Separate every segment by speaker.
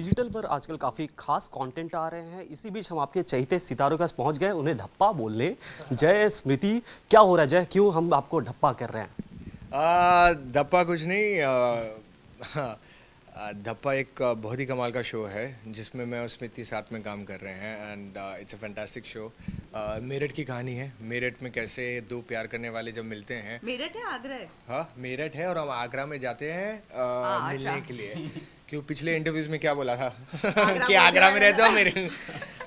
Speaker 1: Digital पर आजकल काफ़ी खास कंटेंट आ रहे हैं। इसी बीच हम आपके चहेते सितारों के पास पहुंच गए उन्हें ढप्पा बोलने। जय स्मृति, क्या हो रहा है जय? क्यों हम आपको ढप्पा कर रहे हैं?
Speaker 2: धप्पा कुछ नहीं। धप्पा एक बहुत ही कमाल का शो है जिसमें मैं और स्मृति साथ में काम कर रहे हैं and it's a fantastic show. Meerut की कहानी है। मेरठ में कैसे दो प्यार करने वाले जब मिलते हैं।
Speaker 3: मेरठ है आगरा है?
Speaker 2: हाँ, मेरठ है और हम आगरा में जाते हैं मिलने
Speaker 3: अच्छा।
Speaker 2: के लिए। क्यों पिछले इंटरव्यूज में क्या बोला था
Speaker 3: आगरा
Speaker 2: कि
Speaker 3: में
Speaker 2: आगरा में
Speaker 3: रहना
Speaker 2: रहते हो मेरे।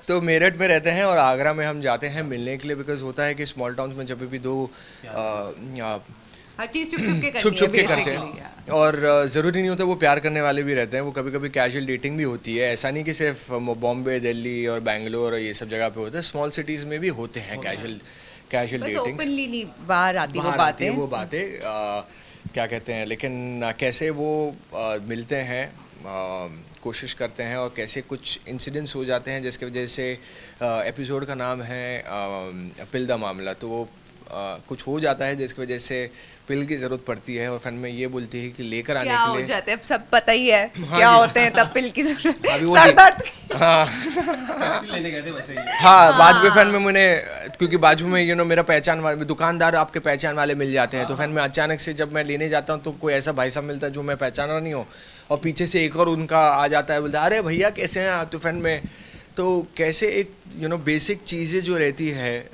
Speaker 2: तो मेरठ में रहते हैं और आगरा में हम जाते हैं मिलने के लिए बिकॉज होता है कि स्मॉल टाउन्स में जब भी दो
Speaker 3: हर चीज छुप छुप के करनी
Speaker 2: छुप छुप के
Speaker 3: है
Speaker 2: करते
Speaker 3: basically,
Speaker 2: हैं और ज़रूरी नहीं होता वो प्यार करने वाले भी रहते हैं। वो कभी कभी कैजुअल डेटिंग भी होती है। ऐसा नहीं कि सिर्फ बॉम्बे, दिल्ली और बैंगलोर और ये सब जगह पे होता है। स्मॉल सिटीज़ में भी होते हैं कैजुअल
Speaker 3: बस
Speaker 2: डेटिंग।
Speaker 3: ओपनली नहीं बाहर आती वो बातें।
Speaker 2: क्या कहते हैं लेकिन कैसे वो मिलते हैं, कोशिश करते हैं और कैसे कुछ इंसिडेंट्स हो जाते हैं जिसकी वजह से एपिसोड का नाम है पिल द मामला। तो वो कुछ हो जाता है जिसकी वजह से पिल की ज़रूरत पड़ती है और फिर में ये बोलती है कि लेकर आने
Speaker 3: क्या
Speaker 2: के
Speaker 3: हो
Speaker 2: लिए
Speaker 3: जाते हैं अब सब पता ही है
Speaker 2: हाँ
Speaker 3: क्या
Speaker 2: जी।
Speaker 3: होते हैं तब पिल की जरूरत
Speaker 2: अभी वो
Speaker 3: सर दर्द
Speaker 2: हाँ
Speaker 1: लेने गए थे वैसे ही।
Speaker 2: हाँ, बाद में फैन में मैंने क्योंकि बाजू में मेरा पहचान वाले दुकानदार आपके पहचान वाले मिल जाते हैं। तो फैन में अचानक से जब मैं लेने जाता हूँ तो कोई ऐसा भाई साहब मिलता है जो मैं पहचाना नहीं हूँ और पीछे से एक और उनका आ जाता है, बोलता है अरे भैया कैसे हैं आप। तो फैन में तो कैसे एक बेसिक चीज़ें जो रहती है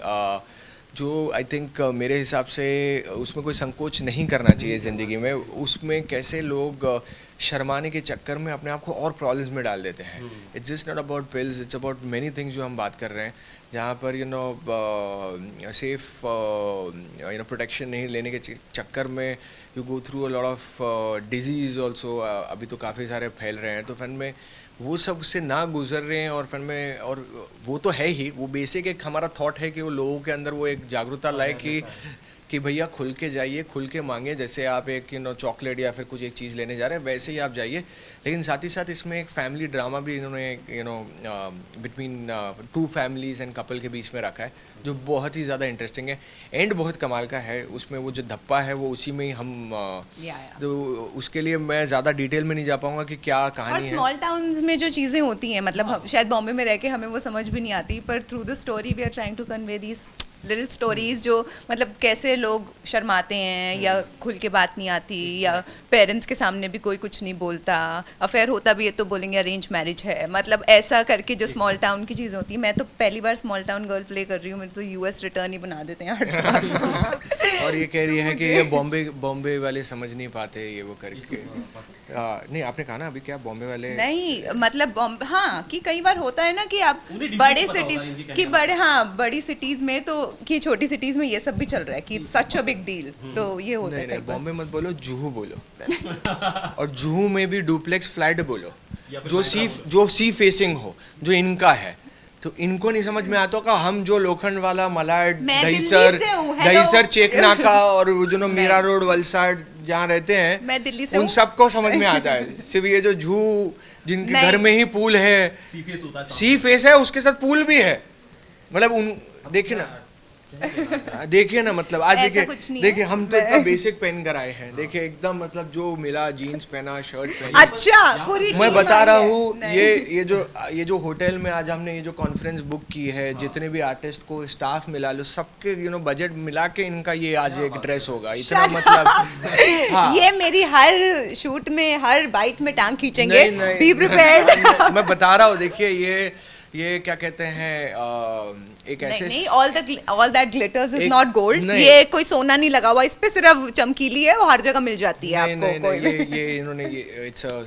Speaker 2: जो आई थिंक मेरे हिसाब से उसमें कोई संकोच नहीं करना चाहिए ज़िंदगी में। उसमें कैसे लोग शर्माने के चक्कर में अपने आप को और प्रॉब्लम्स में डाल देते हैं। It's just not about pills, it's about many things जो हम बात कर रहे हैं जहाँ पर सेफ प्रोटेक्शन नहीं लेने के चक्कर में you go through a lot of disease also. अभी तो काफ़ी सारे फैल रहे हैं। तो फन में वो सब से ना गुजर रहे हैं और फिर में और वो तो है ही, वो बेसिक एक हमारा थॉट है कि वो लोगों के अंदर वो एक जागरूकता लाए कि भैया खुल के जाइए, खुल के मांगे। जैसे आप एक चॉकलेट या फिर कुछ एक चीज़ लेने जा रहे हैं वैसे ही आप जाइए। लेकिन साथ ही साथ इसमें एक फैमिली ड्रामा भी इन्होंने between two families and couple के बीच में रखा है जो बहुत ही ज़्यादा इंटरेस्टिंग है। एंड बहुत कमाल का है। उसमें वो जो धप्पा है वो उसी में ही हम तो उसके लिए मैं ज़्यादा डिटेल में नहीं जा पाऊँगा कि क्या
Speaker 3: और
Speaker 2: कहानी है।
Speaker 3: स्मॉल टाउन्स में जो चीजें होती हैं मतलब शायद बॉम्बे में रह के हमें वो समझ भी नहीं आती पर through the story we are trying to convey these little stories जो मतलब कैसे लोग शर्माते हैं या खुल के बात नहीं आती या पेरेंट्स के सामने भी कोई कुछ नहीं बोलता। अफेयर होता भी है तो बोलेंगे अरेंज मैरिज है। मतलब ऐसा करके जो स्मॉल टाउन की चीज़ें होती हैं। मैं तो पहली बार स्मॉल टाउन गर्ल प्ले कर रही हूँ। मेरे तो यूएस रिटर्न ही बना देते हैं हर जगह।
Speaker 2: और ये कह रही है कि ये बॉम्बे वाले समझ नहीं पाते ये वो करके। नहीं, आपने कहा ना अभी क्या बॉम्बे वाले
Speaker 3: नहीं मतलब हाँ कि कई बार होता है ना कि आप
Speaker 1: उन्हें
Speaker 3: बड़े
Speaker 1: detail पता
Speaker 3: सिटी
Speaker 1: होगा इनकी
Speaker 3: कि
Speaker 1: कहने
Speaker 3: बड़े हाँ बड़ी सिटीज में तो कि छोटी सिटीज में ये सब भी चल रहा है कि सच अ बिग डील। तो ये होता है
Speaker 2: नहीं,
Speaker 3: कई बार।
Speaker 2: बॉम्बे मत बोलो, जुहू बोलो। और जुहू में भी डुप्लेक्स फ्लैट बोलो जो सी फेसिंग हो, जो इनका है। तो इनको नहीं समझ में आता का हम जो लोखंड वाला मलाड
Speaker 3: मैं
Speaker 2: दहीसर
Speaker 3: दिल्ली से हूँ, hello।
Speaker 2: दहीसर चेकनाका और जो मीरा रोड वलसाड जहाँ रहते हैं
Speaker 3: मैं दिल्ली से
Speaker 2: उन
Speaker 3: हूँ।
Speaker 2: सबको समझ में आता है। सिर्फ ये जो जुहू जिनके
Speaker 3: नहीं।
Speaker 2: घर में ही पूल है, सी फेस है, उसके साथ पूल भी है। मतलब उन देखिए ना मतलब आज
Speaker 3: ऐसा कुछ नहीं
Speaker 2: देखिए
Speaker 3: है।
Speaker 2: हम तो इतना बेसिक पहन कर आए हैं। देखिए एकदम मतलब जो मिला, जीन्स पहना, शर्ट पहनी।
Speaker 3: अच्छा पूरी
Speaker 2: मैं
Speaker 3: टीम
Speaker 2: बता
Speaker 3: आई
Speaker 2: रहा
Speaker 3: है।
Speaker 2: हूँ
Speaker 3: नहीं।
Speaker 2: ये जो होटल में आज हमने ये जो कॉन्फ्रेंस बुक की है, जितने भी आर्टिस्ट को स्टाफ मिला लो सबके बजट मिला के इनका ये आज एक ड्रेस होगा इतना
Speaker 3: Shut
Speaker 2: मतलब। हाँ
Speaker 3: ये मेरी हर शूट में हर बाइट में टांग खींचेंगे।
Speaker 2: नहीं,
Speaker 3: बी प्रिपेयर्ड।
Speaker 2: मैं बता रहा हूँ। देखिए ये क्या कहते हैं एक ऐसे
Speaker 3: नहीं ऑल दैट ग्लिटर्स इज
Speaker 2: एक-
Speaker 3: नॉट गोल्ड।
Speaker 2: नहीं।
Speaker 3: ये कोई सोना नहीं लगा हुआ इस पे, सिर्फ चमकीली है वो हर जगह मिल जाती है
Speaker 2: नहीं,
Speaker 3: आपको
Speaker 2: नहीं,
Speaker 3: कोई
Speaker 2: नहीं, ये इन्होंने ये इट्स अ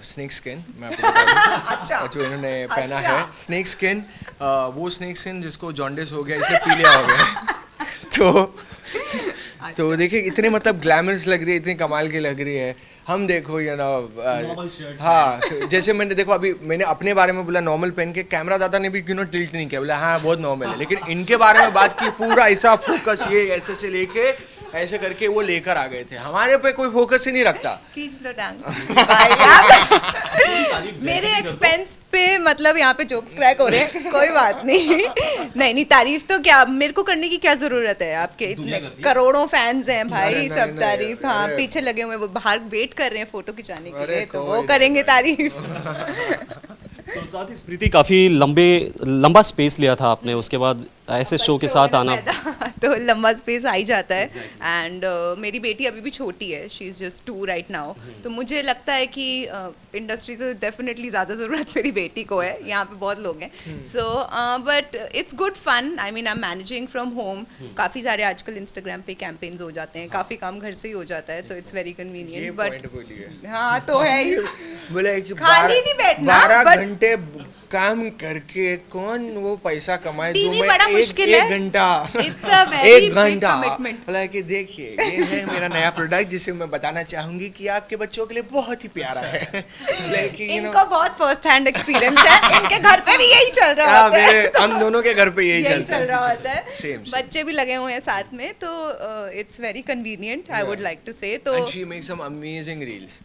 Speaker 2: स्नेक स्किन। मैं आपको बता दूं।
Speaker 3: अच्छा।
Speaker 2: जो इन्होंने पहना
Speaker 3: अच्छा।
Speaker 2: है स्नेक स्किन, वो स्नेक स्किन जिसको जॉन्डिस हो गया इसलिए पीलिया हो गया। तो देखिए इतने मतलब ग्लैमरस लग रही है, इतनी कमाल की लग रही है। हम देखो
Speaker 1: Normal shirt
Speaker 2: हाँ जैसे मैंने देखो अभी मैंने अपने बारे में बोला नॉर्मल पहन के, कैमरा दादा ने भी टिल्ट नहीं किया, बोला हाँ बहुत नॉर्मल है। लेकिन इनके बारे में बात की पूरा ऐसा फोकस ये ऐसे से लेके ऐसे करके वो लेकर आ गए थे, हमारे पे कोई फोकस ही नहीं रखता।
Speaker 3: खींच लो टांग भाई आप मेरे एक्सपेंस पे, मतलब यहाँ पे जोक्स क्रैक हो रहे हैं, कोई बात नहीं। नहीं तारीफ तो क्या, मेरे को करने की क्या जरूरत है, आपके इतने करोड़ों फैंस हैं भाई,
Speaker 2: नहीं,
Speaker 3: सब
Speaker 2: नहीं,
Speaker 3: तारीफ। हाँ
Speaker 2: अरे।
Speaker 3: पीछे लगे हुए, वो बाहर वेट कर रहे हैं फोटो खिंचाने के
Speaker 2: अरे
Speaker 3: लिए, तो
Speaker 2: कोई
Speaker 3: वो
Speaker 2: नहीं
Speaker 3: करेंगे
Speaker 2: भाई।
Speaker 3: तारीफ।
Speaker 1: तो साथ ही स्मृति काफ़ी लंबा स्पेस लिया था आपने, उसके बाद ऐसे शो के
Speaker 3: बच्चे
Speaker 1: साथ
Speaker 3: हो
Speaker 1: आना।
Speaker 3: ना पैदा, तो लंबा स्पेस आ ही जाता है। एंड मेरी बेटी अभी भी छोटी है, she is just 2 right now, तो मुझे लगता है कि इंडस्ट्री से डेफिनेटली ज़्यादा ज़रूरत मेरी बेटी को है, यहाँ पे बहुत लोग हैं। So but it's good fun, I mean I am managing from home, काफ़ी सारे आजकल इंस्टाग्राम पे कैंपेन्स हो जाते हैं, काफ़ी काम घर से ही हो जाता है, तो इट्स वेरी
Speaker 2: ये
Speaker 3: कन्वीनियंट।
Speaker 2: पॉइंट
Speaker 3: बट
Speaker 2: बोलिए,
Speaker 3: हाँ तो है ही,
Speaker 2: बोले कि
Speaker 3: खाली नहीं बैठना,
Speaker 2: 12
Speaker 3: but-
Speaker 2: घंटे काम करके कौन वो पैसा कमाए जो
Speaker 3: टीवी
Speaker 2: मैं
Speaker 3: बड़ा मुश्किल है।
Speaker 2: एक घंटा
Speaker 3: It's a very
Speaker 2: एक
Speaker 3: big
Speaker 2: घंटा
Speaker 3: commitment.
Speaker 2: बोला कि देखिए ये है मेरा नया प्रोडक्ट, जिसे मैं बताना चाहूंगी कि आपके बच्चों के लिए बहुत ही प्यारा है। लेकिन
Speaker 3: इनको बहुत फर्स्ट हैंड एक्सपीरियंस है, इनके घर पे भी यही चल रहा होता है।
Speaker 2: मेरे हम दोनों के घर पे यही
Speaker 3: यही
Speaker 2: चलता
Speaker 3: चल
Speaker 2: है।
Speaker 3: रहा होता है,
Speaker 2: Same.
Speaker 3: बच्चे भी लगे हुए हैं साथ में, तो it's very convenient, I would like to say. तो
Speaker 2: And she makes some amazing reels.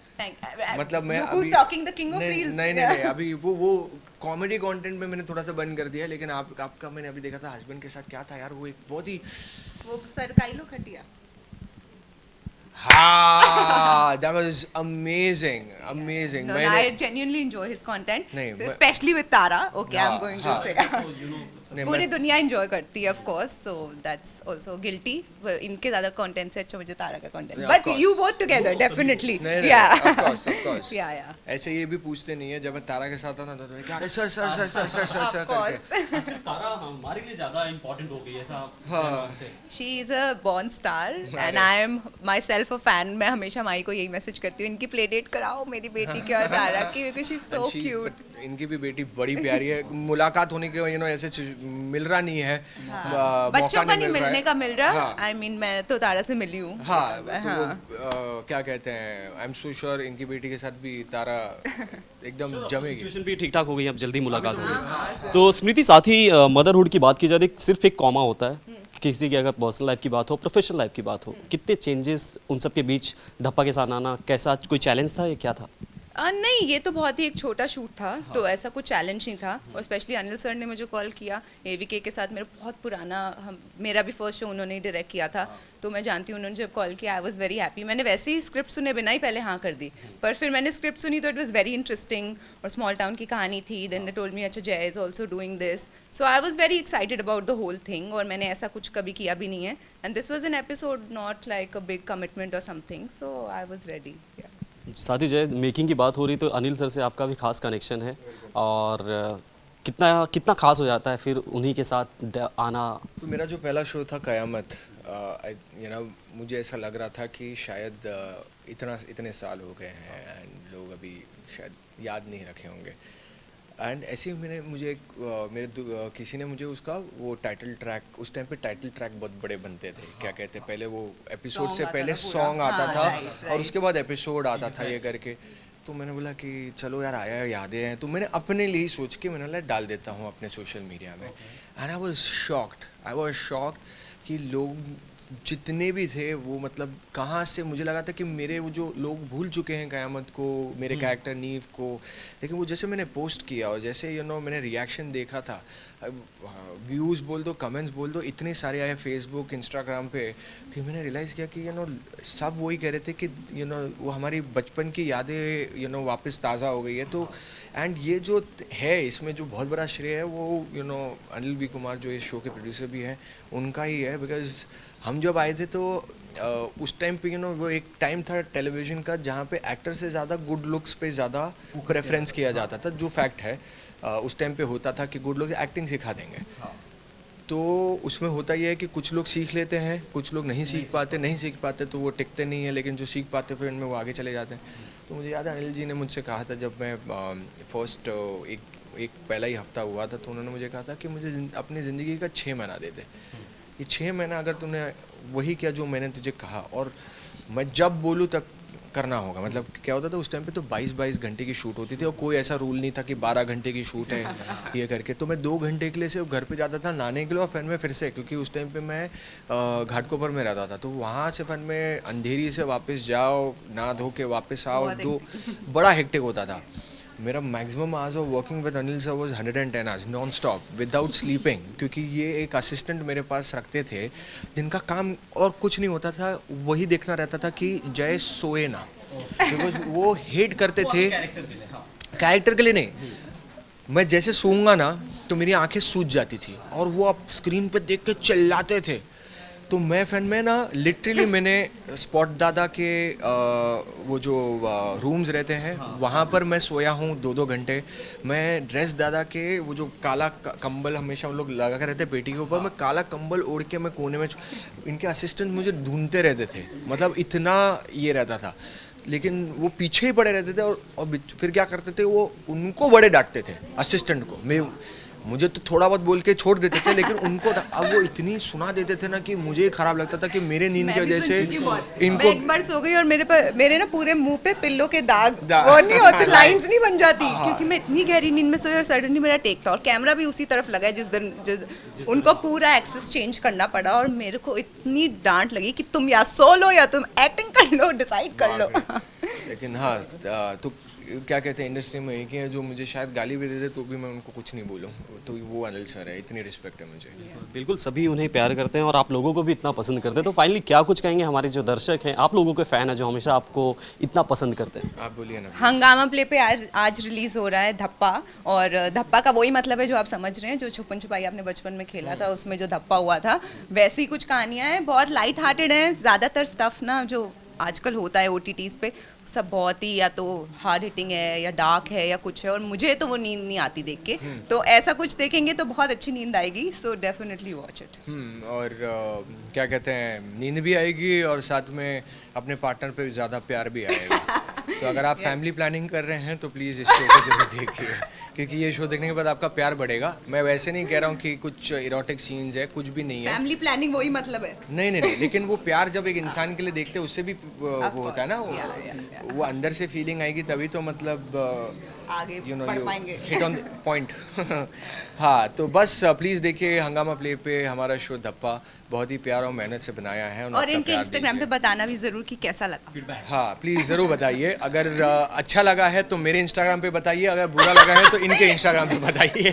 Speaker 2: मतलब मैं
Speaker 3: who's talking the king of
Speaker 2: नहीं,
Speaker 3: reels?
Speaker 2: नहीं
Speaker 3: Yeah.
Speaker 2: नहीं अभी वो कॉमेडी कंटेंट में मैंने थोड़ा सा बंद कर दिया है, लेकिन आपका मैंने अभी देखा था हस्बैंड के साथ, क्या था यार वो एक बहुत ही
Speaker 3: वो सरकाई लो खटिया,
Speaker 2: हाँ that was amazing amazing
Speaker 3: no,
Speaker 2: मैंने
Speaker 3: I genuinely enjoy his content,
Speaker 2: नहीं,
Speaker 3: so especially with Tara, okay, I'm
Speaker 2: हाँ,
Speaker 3: going to
Speaker 2: हाँ.
Speaker 3: say
Speaker 2: नहीं,
Speaker 3: पूरी
Speaker 2: मैं-
Speaker 3: दुनिया एंजॉय करती है of course, so that's also guilty, इनके ज्यादा कंटेंट से अच्छा मुझे तारा का content,
Speaker 2: Yeah, of
Speaker 3: but
Speaker 2: course.
Speaker 3: You both together definitely,
Speaker 2: नहीं नहीं
Speaker 3: या
Speaker 2: of course
Speaker 3: या या
Speaker 2: ऐसे ये भी पूछते नहीं है, जब मैं तारा के साथ आता ना तो क्या अरे sir sir sir sir sir sir sir करके
Speaker 1: तारा हमारे लिए ज़्यादा इम्पोर्टेंट हो गई है, ऐसा
Speaker 2: हाँ
Speaker 3: she is a born star and I am my self a fan. मैं हमेशा माई को यही मैसेज करती हूँ, इनकी प्ले डेट कराओ मेरी बेटी की और तारा की, because she is so
Speaker 2: And she's-
Speaker 3: cute.
Speaker 2: but इनकी भी बेटी बड़ी प्यारी है, मुलाकात होने के ऐसे मिल रहा नहीं है,
Speaker 3: बच्चों का नहीं मिलने का मिल रहा,
Speaker 2: हाँ।
Speaker 3: आई मीन मैं तो तारा से मिली हूँ।
Speaker 2: हाँ तो वो क्या कहते हैं, आई एम सो श्योर इनकी बेटी के साथ भी तारा एकदम जमेगी।
Speaker 1: सिचुएशन भी ठीक ठाक हो गई, अब जल्दी मुलाकात होगी। तो स्मृति, साथ ही मदरहुड की बात की जाए तो सिर्फ एक कॉमा होता है, किसी की अगर पर्सनल लाइफ की बात हो, प्रोफेशनल लाइफ की बात हो, कितने चेंजेस उन सब के बीच धप्पा के साथ आना, कैसा कोई चैलेंज था या क्या था?
Speaker 3: नहीं, ये तो बहुत ही एक छोटा शूट था, तो ऐसा कुछ चैलेंज नहीं था। और स्पेशली अनिल सर ने मुझे कॉल किया, एवीके के साथ मेरा बहुत पुराना, मेरा भी फर्स्ट शो उन्होंने ही डायरेक्ट किया था, तो मैं जानती हूँ उन्होंने जब कॉल किया आई वाज वेरी हैप्पी। मैंने वैसे ही स्क्रिप्ट सुने बिना ही पहले हाँ कर दी, पर फिर मैंने स्क्रिप्ट सुनी तो इट वाज वेरी इंटरेस्टिंग, और स्मॉल टाउन की कहानी थी। देन दे टोल्ड मी अच्छा Jay is also doing this, so I was very excited about the whole thing, और मैंने ऐसा कुछ कभी किया भी नहीं है, and this was an episode not like a big commitment और something, so I was ready.
Speaker 1: साथ ही जय, मेकिंग की बात हो रही तो अनिल सर से आपका भी खास कनेक्शन है, और कितना खास हो जाता है फिर उन्हीं के साथ आना?
Speaker 2: तो मेरा जो पहला शो था कयामत, मुझे ऐसा लग रहा था कि शायद इतने साल हो गए हैं एंड लोग अभी शायद याद नहीं रखे होंगे, एंड ऐसे ही किसी ने मुझे उसका वो टाइटल ट्रैक, उस टाइम पे टाइटल ट्रैक बहुत बड़े बनते थे, क्या कहते हैं, पहले वो एपिसोड से पहले सॉन्ग आता था और उसके बाद एपिसोड आता था ये करके, तो मैंने बोला कि चलो यार आया यादें हैं, तो मैंने अपने लिए सोच के मैंने बोला डाल देता हूँ अपने सोशल मीडिया में, एंड आई वाज शॉक्ड कि लोग जितने भी थे वो मतलब कहाँ से, मुझे लगा था कि मेरे वो जो लोग भूल चुके हैं क़यामत को, मेरे कैरेक्टर नीव को, लेकिन वो जैसे मैंने पोस्ट किया और जैसे मैंने रिएक्शन देखा था, व्यूज़ बोल दो, कमेंट्स बोल दो, इतने सारे आए फेसबुक इंस्टाग्राम पे, कि मैंने रियलाइज़ किया कि सब वही कह रहे थे कि वो हमारी बचपन की यादें वापस ताज़ा हो गई है। तो एंड ये जो है इसमें जो बहुत बड़ा श्रेय है वो अनिल वी कुमार जो इस शो के प्रोड्यूसर भी हैं उनका ही है, बिकॉज हम जब आए थे तो उस टाइम पे वो एक टाइम था टेलीविज़न का जहाँ पे एक्टर से ज़्यादा गुड लुक्स पे ज़्यादा प्रेफरेंस किया जाता था, जो फैक्ट है उस टाइम पे होता था कि गुड लुक्स एक्टिंग सिखा देंगे। तो उसमें होता ये है कि कुछ लोग सीख लेते हैं, कुछ लोग नहीं सीख पाते तो वो टिकते नहीं है, लेकिन जो सीख पाते फिर उनमें वो आगे चले जाते हैं। तो मुझे याद है अनिल जी ने मुझसे कहा था जब मैं फर्स्ट एक पहला ही हफ्ता हुआ था, तो उन्होंने मुझे कहा था कि मुझे अपनी ज़िंदगी का 6 महीना दे दे, ये 6 महीना अगर तूने वही किया जो मैंने तुझे कहा, और मैं जब बोलूँ तब करना होगा। मतलब क्या होता था उस टाइम पे तो 22-22 घंटे की शूट होती थी और कोई ऐसा रूल नहीं था कि 12 घंटे की शूट है ये करके। तो मैं 2 घंटे के लिए सिर्फ घर पे जाता था नहाने के लिए और फिर से क्योंकि उस टाइम पे मैं घाटकोपर में रहता था, तो वहाँ से फिर मैं अंधेरी से वापस जाओ, नहा धो के वापस आओ, दो बड़ा हेक्टिक होता था। मेरा maximum hours of working with Anil sir was 110 hours non stop without sleeping, क्योंकि ये एक असिस्टेंट मेरे पास रखते थे जिनका काम और कुछ नहीं होता था, वही देखना रहता था कि जय सोए ना, बिकॉज वो हेट करते थे कैरेक्टर के लिए नहीं। मैं जैसे सोऊंगा ना तो मेरी आंखें सूज जाती थी और वो आप स्क्रीन पे देख के चिल्लाते थे। तो मैं फैन में ना लिटरली मैंने स्पॉट दादा के वो जो रूम्स रहते हैं वहाँ पर मैं सोया हूँ 2-2 घंटे। मैं ड्रेस दादा के वो जो काला कंबल हमेशा हम लोग लगा कर रहते पेटी के ऊपर, मैं काला कंबल ओढ़ के मैं कोने में, इनके असिस्टेंट मुझे ढूंढते रहते थे, मतलब इतना ये रहता था। लेकिन वो पीछे ही पड़े रहते थे और फिर क्या करते थे, वो उनको बड़े डांटते थे असिस्टेंट को। मुझे तो थोड़ा बहुत बोल के छोड़ देते थे, लेकिन उनको अब वो इतनी सुना देते थे ना कि मुझे ही खराब लगता था कि मेरे नींद की वजह से
Speaker 3: इनको। मैं एक बार सो गई और मेरे ना पूरे मुंह पे पिल्लो के दाग वो नहीं होते, लाइंस नहीं बन जाती, क्योंकि मैं इतनी गहरी नींद में सोई और सडनली मेरा टेक था और कैमरा भी उसी तरफ लगा है जिस दिन उनको पूरा एक्सेस चेंज करना पड़ा और मेरे को इतनी डांट लगी कि तुम या सो लो या तुम एक्टिंग कर लो, डिसाइड कर लो।
Speaker 2: लेकिन हाँ, तो क्या कहते हैं इंडस्ट्री में एक ही है जो मुझे शायद गाली भी दे दे तो भी मैं उनको कुछ नहीं बोलूँ, तो वो अनिल सर है। इतनी रिस्पेक्ट है मुझे।
Speaker 1: बिल्कुल, सभी उन्हें प्यार करते हैं और आप लोगों को भी इतना पसंद करते हैं। तो फाइनली क्या कुछ कहेंगे हमारे जो दर्शक हैं, आप लोगों के फैन हैं जो हमेशा आपको इतना पसंद करते हैं?
Speaker 2: आप बोलिए ना।
Speaker 3: हंगामा प्ले पे आज रिलीज हो रहा है धप्पा, और धप्पा का वही मतलब है जो आप समझ रहे हैं, जो छुपन छुपाई आपने बचपन में खेला था उसमें जो धप्पा हुआ था, वैसी कुछ कहानियाँ हैं। बहुत लाइट हार्टेड है, ज़्यादातर स्टफ ना जो आजकल होता है OTTs पे सब बहुत ही या तो हार्ड हिटिंग है या डार्क है या कुछ है, और मुझे तो वो नींद नहीं आती देख के। तो ऐसा कुछ देखेंगे तो बहुत अच्छी नींद आएगी, सो डेफिनेटली वॉच इट।
Speaker 2: और क्या कहते हैं, नींद भी आएगी और साथ में अपने पार्टनर पे ज़्यादा प्यार भी आएगा। तो अगर आप फैमिली प्लानिंग कर रहे हैं तो प्लीज़ इस शो को जरूर देखिए, क्योंकि ये शो देखने के बाद आपका प्यार बढ़ेगा। मैं वैसे नहीं कह रहा हूँ कि कुछ इरोटिक सीन्स है, कुछ भी नहीं है।
Speaker 3: फैमिली प्लानिंग वही मतलब है।
Speaker 2: नहीं, लेकिन वो प्यार जब एक इंसान के लिए देखते हैं उससे भी वो होता है ना, वो अंदर से फीलिंग आएगी तभी तो मतलब
Speaker 3: आगे बढ़ पाएंगे।
Speaker 2: Hit on point. हाँ, तो बस प्लीज़ देखिए हंगामा प्ले पे हमारा शो धप्पा, बहुत ही प्यार और मेहनत से बनाया है।
Speaker 3: और इनके इंस्टाग्राम पे बताना भी ज़रूर कि कैसा लगा।
Speaker 2: हाँ, प्लीज़ ज़रूर बताइए। अगर अच्छा लगा है तो मेरे इंस्टाग्राम पे बताइए, अगर बुरा लगा है तो इनके इंस्टाग्राम पे बताइए।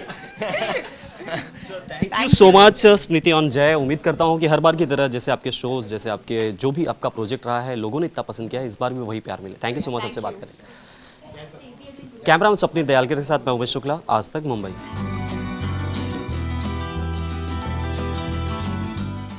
Speaker 1: Thank you so much Smriti on जय। उम्मीद करता हूँ कि हर बार की तरह जैसे आपके शोज, जैसे आपके जो भी आपका प्रोजेक्ट रहा है, लोगों ने इतना पसंद किया है, इस बार भी वही प्यार मिले। Thank you so much. आपसे बात करें कैमरा मैन स्वप्निल दयालकर के साथ मैं उमेश शुक्ला, आज तक मुंबई।